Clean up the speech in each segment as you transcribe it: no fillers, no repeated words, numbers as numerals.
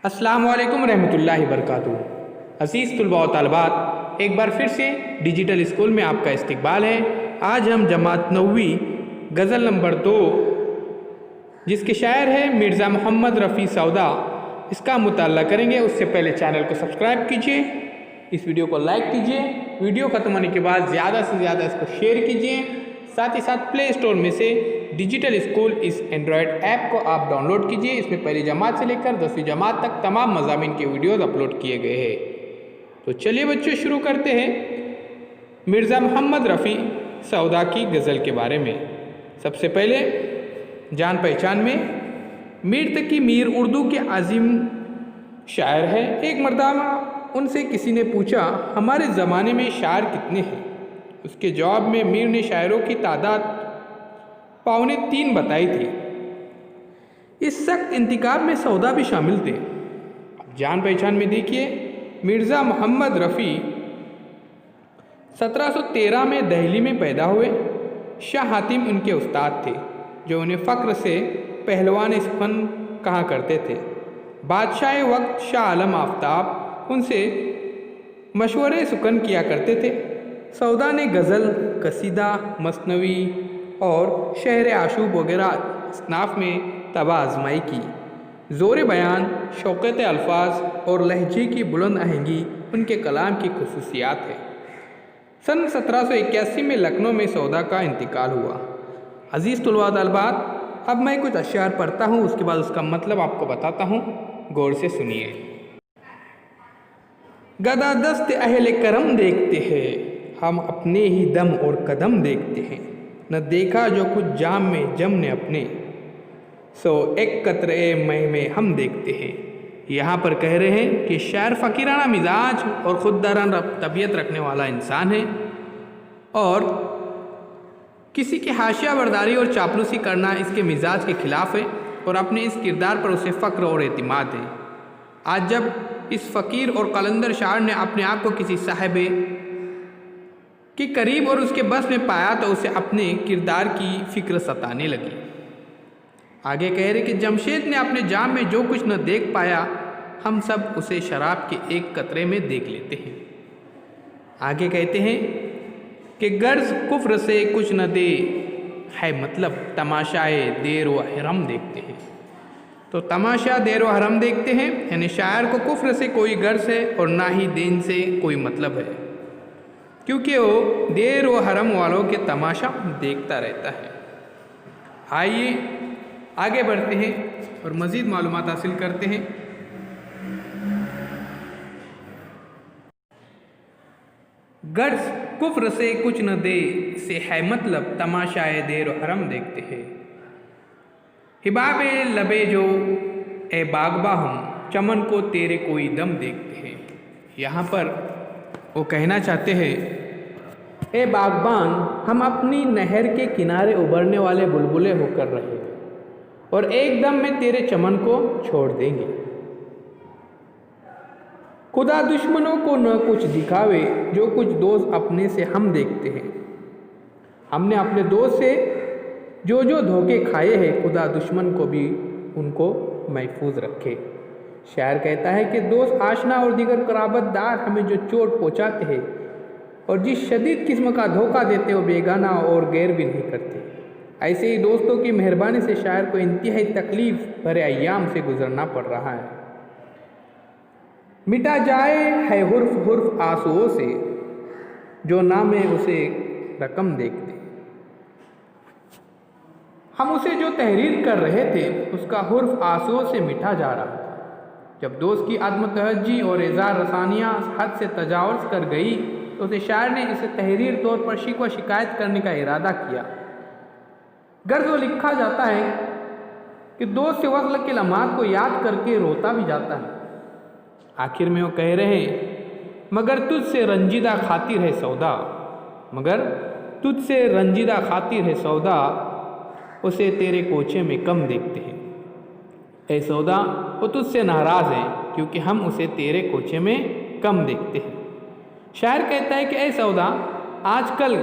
अस्सलाम वालेकुम रहमतुल्लाहि बरकातुहू। अज़ीज़ तुलबा व तालिबात, एक बार फिर से डिजिटल स्कूल में आपका इस्तकबाल है। आज हम जमात नौवीं गज़ल नंबर 2 जिसके शायर है मिर्ज़ा मोहम्मद रफ़ी सौदा, इसका मुताला करेंगे। उससे पहले चैनल को सब्सक्राइब कीजिए, इस वीडियो को लाइक कीजिए, वीडियो ख़त्म होने के बाद ज़्यादा से ज़्यादा इसको शेयर कीजिए। साथ ही साथ प्ले स्टोर में से डिजिटल स्कूल इस एंड्रॉयड ऐप को आप डाउनलोड कीजिए। इसमें पहली जमात से लेकर 10वीं जमात तक तमाम मज़ामीन के वीडियोज़ अपलोड किए गए हैं। तो चलिए बच्चों, शुरू करते हैं मिर्ज़ा मोहम्मद रफ़ी सौदा की गज़ल के बारे में। सबसे पहले जान पहचान में मीर तकी मीर उर्दू के अजीम शायर है। एक मर्तबा उनसे किसी ने पूछा, हमारे ज़माने में शायर कितने हैं? उसके जवाब में मीर ने शायरों की तादाद 2.25 बताई थी। इस सख्त इंतखाब में सौदा भी शामिल थे। जान पहचान में देखिए, मिर्ज़ा मोहम्मद रफ़ी 1713 में दिल्ली में पैदा हुए। शाह हातिम उनके उस्ताद थे, जो उन्हें फ़ख्र से पहलवान फन कहा करते थे। बादशाह वक्त शाह आलम आफ्ताब उनसे मशवरे सुकन किया करते थे। सौदा ने गज़ल, कसीदा, मसनवी और शहर आशूब वगैरह असनाफ में तबा आजमाई की। ज़ोर बयान, शौक़त अल्फाज और लहजे की बुलंद आहंगी उनके कलाम की खुसूसियात है। सन 1781 में लखनऊ में सौदा का इंतकाल हुआ। अज़ीज़ तुलबा तलबात, अब मैं कुछ अशआर पढ़ता हूँ, उसके बाद उसका मतलब आपको बताता हूँ, गौर से सुनिए। गदा दस्त अहले करम देखते हैं, हम अपने ही दम और कदम देखते हैं। न देखा जो कुछ जाम में जम ने अपने, सो एक कतरे मह में हम देखते हैं। यहाँ पर कह रहे हैं कि शायर फ़कीराना मिजाज और ख़ुददाराना तबीयत रखने वाला इंसान है और किसी की हाशिया बर्दारी और चापलूसी करना इसके मिजाज के ख़िलाफ़ है और अपने इस किरदार पर उसे फ़ख्र और एतिमाद है। आज जब इस फ़कीर और कलंदर शायर ने अपने आप को किसी साहिबे के करीब और उसके बस में पाया तो उसे अपने किरदार की फ़िक्र सताने लगी। आगे कह रहे कि जमशेद ने अपने जाम में जो कुछ न देख पाया, हम सब उसे शराब के एक कतरे में देख लेते हैं। आगे कहते हैं कि गर्ज कुफ्र से कुछ न दे है, मतलब तमाशाए देर व हरम देखते हैं। तो तमाशा देर व हरम देखते हैं, यानी शायर को कुफ्र से कोई गर्ज है और ना ही दीन से कोई मतलब है, क्योंकि वो देर व हरम वालों के तमाशा देखता रहता है। आइए आगे बढ़ते हैं और मज़ीद मालूमात हासिल करते हैं। गर्ज कुफ्र से कुछ न दे से है, मतलब तमाशाए देर व हरम देखते हैं। हिबाबे लबे जो ए बागबा, हम चमन को तेरे कोई दम देखते हैं। यहाँ पर वो कहना चाहते हैं, ए बागबान, हम अपनी नहर के किनारे उभरने वाले बुलबुले होकर रहे और एकदम में तेरे चमन को छोड़ देंगे। खुदा दुश्मनों को न कुछ दिखावे, जो कुछ दोस्त अपने से हम देखते हैं। हमने अपने दोस्त से जो जो धोखे खाए हैं, खुदा दुश्मन को भी उनको महफूज रखे। शायर कहता है कि दोस्त आशना और दीगर कराबतदार हमें जो चोट पहुँचाते हैं और जिस शदीद किस्म का धोखा देते वो बेगाना और गैर भी नहीं करते, ऐसे ही दोस्तों की मेहरबानी से शायर को इंतहाई तकलीफ़ भरे अय्याम से गुजरना पड़ रहा है। मिटा जाए है हुर्फ हुर्फ आंसुओं से, जो नाम है उसे रकम देखते। हम उसे जो तहरीर कर रहे थे, उसका हुर्फ आंसुओं से मिटा जा रहा था। जब दोस्त की आत्म तहज्जी और इज़हार रसानियाँ हद से तजावज़ कर गई, तो उसे शायर ने इसे तहरीर तौर पर शिकवा शिकायत करने का इरादा किया। गर्ज वो लिखा जाता है कि दोस्त से वस्ल के लम्हात को याद करके रोता भी जाता है। आखिर में वो कह रहे हैं, मगर तुझसे रंजीदा खातिर है सौदा, मगर तुझसे रंजीदा खातिर है सौदा, उसे तेरे कोचे में कम देखते हैं। ए सौदा, वो तुझसे नाराज़ है क्योंकि हम उसे तेरे कोचे में कम देखते हैं। शायर कहता है कि ए सौदा, आजकल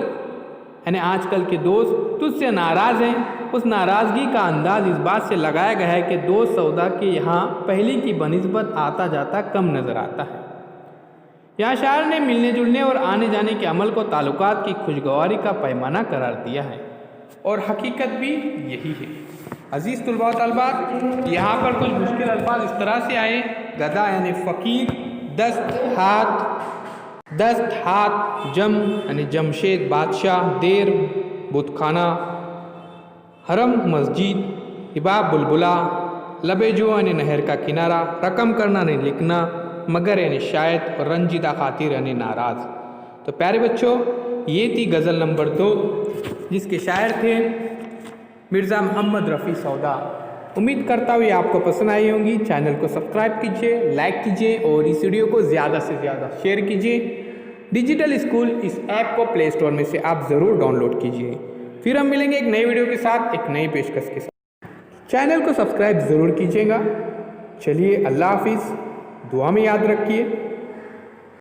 यानी आजकल के दोस्त तुझसे नाराज़ हैं। उस नाराज़गी का अंदाज़ इस बात से लगाया गया है कि दोस्त सौदा के यहाँ पहले की बनिस्बत आता जाता कम नज़र आता है। यहाँ शायर ने मिलने जुलने और आने जाने के अमल को ताल्लुकात की खुशगवारी का पैमाना करार दिया है और हकीकत भी यही है। अजीज़ तुलबा व तलबात, यहाँ पर कुछ मुश्किल अल्फाज इस तरह से आए। गदा यानी फ़कीर, दस्त हाथ, जम यानी जमशेद बादशाह, देर बुतखाना, हरम मस्जिद, हिबाब बुलबुला, लबे जो यानी नहर का किनारा, रकम करना यानी लिखना, मगर यानी शायद और रंजीदा खातिर यानी नाराज़। तो प्यारे बच्चों, ये थी गज़ल नंबर 2 जिसके शायर थे मिर्ज़ा मोहम्मद रफ़ी सौदा। उम्मीद करता हूँ ये आपको पसंद आई होंगी। चैनल को सब्सक्राइब कीजिए, लाइक कीजिए और इस वीडियो को ज़्यादा से ज़्यादा शेयर कीजिए। डिजिटल स्कूल इस ऐप को प्ले स्टोर में से आप ज़रूर डाउनलोड कीजिए। फिर हम मिलेंगे एक नई वीडियो के साथ, एक नई पेशकश के साथ। चैनल को सब्सक्राइब ज़रूर कीजिएगा। चलिए, अल्लाह हाफिज़। दुआ में याद रखिए।